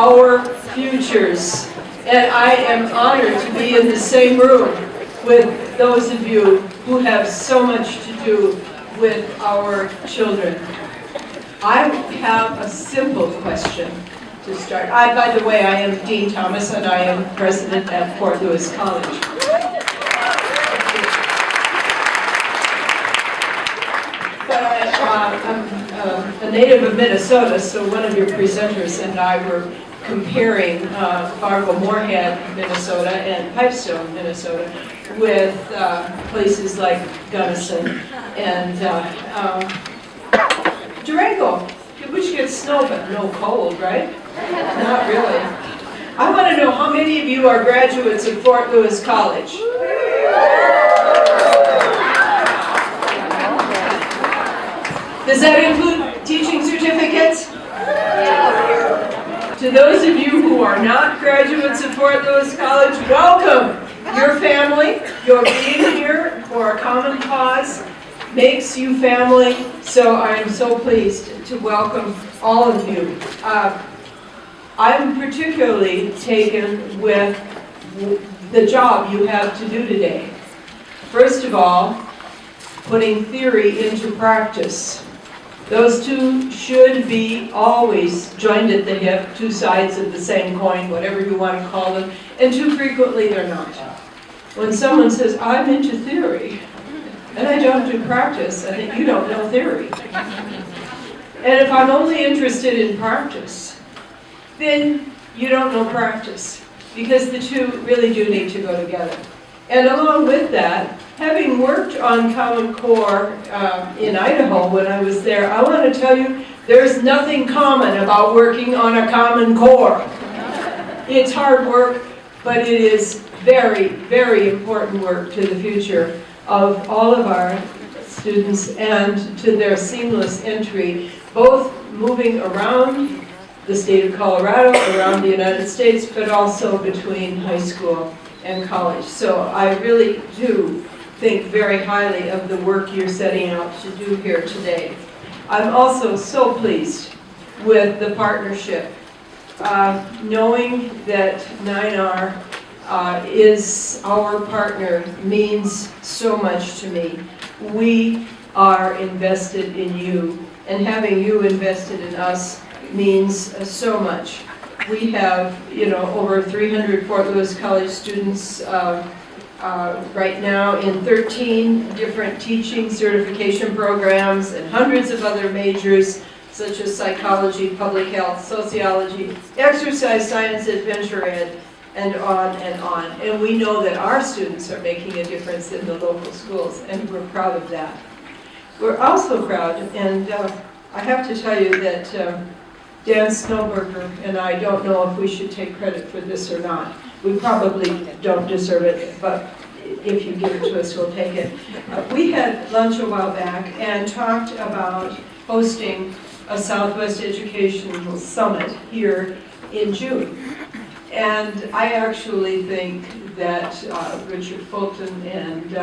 our futures. And I am honored to be in the same room with those of you who have so much to do with our children. I have a simple question to start. By the way, I am Dean Thomas, and I am president at Fort Lewis College. But I'm a native of Minnesota, so one of your presenters and I were comparing Fargo-Moorhead, Minnesota, and Pipestone, Minnesota, with places like Gunnison and Durango, which gets snow but no cold, right? Not really. I want to know how many of you are graduates of Fort Lewis College? Does that include teaching certificates? To those of you who are not graduates of Fort Lewis College, welcome. Your family, your being here for a common cause makes you family, so I am so pleased to welcome all of you. I'm particularly taken with the job you have to do today. First of all, putting theory into practice. Those two should be always joined at the hip, two sides of the same coin, whatever you want to call them, and too frequently they're not. When someone says, I'm into theory, and I don't do practice, I think you don't know theory. And if I'm only interested in practice, then you don't know practice, because the two really do need to go together. And along with that, having worked on Common Core in Idaho when I was there, I want to tell you, there's nothing common about working on a Common Core. It's hard work, but it is very, very important work to the future of all of our students and to their seamless entry, both moving around the state of Colorado, around the United States, but also between high school and college. So I really do think very highly of the work you're setting out to do here today. I'm also so pleased with the partnership. Knowing that 9R is our partner means so much to me. We are invested in you, and having you invested in us means so much. We have, over 300 Fort Lewis College students right now in 13 different teaching certification programs and hundreds of other majors such as psychology, public health, sociology, exercise science, adventure ed, and on and on. And we know that our students are making a difference in the local schools, and we're proud of that. We're also proud, and I have to tell you that Dan Snowberger and I don't know if we should take credit for this or not. We probably don't deserve it, but if you give it to us, we'll take it. We had lunch a while back and talked about hosting a Southwest Educational Summit here in June. And I actually think that Richard Fulton and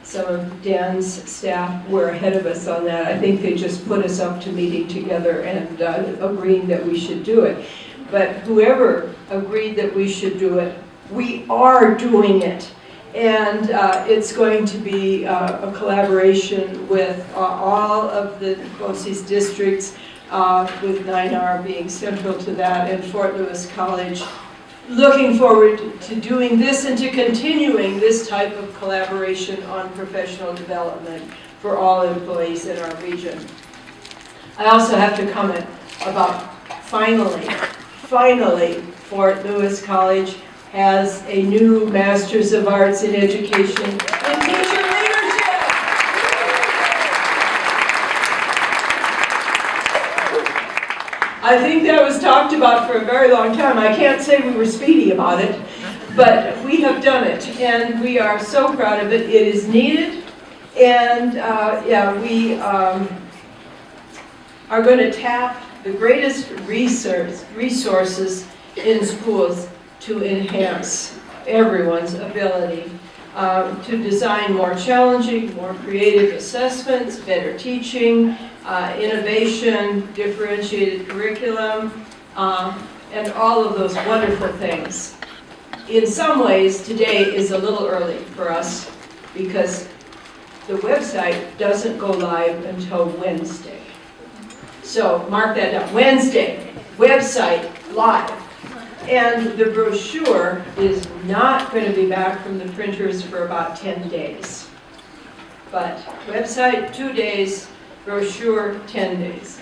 some of Dan's staff were ahead of us on that. I think they just put us up to meeting together and agreeing that we should do it. But whoever agreed that we should do it, we are doing it. And it's going to be a collaboration with all of the BOCES districts, with 9R being central to that, and Fort Lewis College. Looking forward to doing this and to continuing this type of collaboration on professional development for all employees in our region. I also have to comment about finally, Fort Lewis College has a new Master's of Arts in Education in Teacher Leadership. I think that was talked about for a very long time. I can't say we were speedy about it, but we have done it, and we are so proud of it. It is needed, and we are going to tap the greatest resources in schools to enhance everyone's ability to design more challenging, more creative assessments, better teaching, innovation, differentiated curriculum, and all of those wonderful things. In some ways, today is a little early for us because the website doesn't go live until Wednesday. So mark that down, Wednesday, website live. And the brochure is not going to be back from the printers for about 10 days. But website 2 days, brochure 10 days.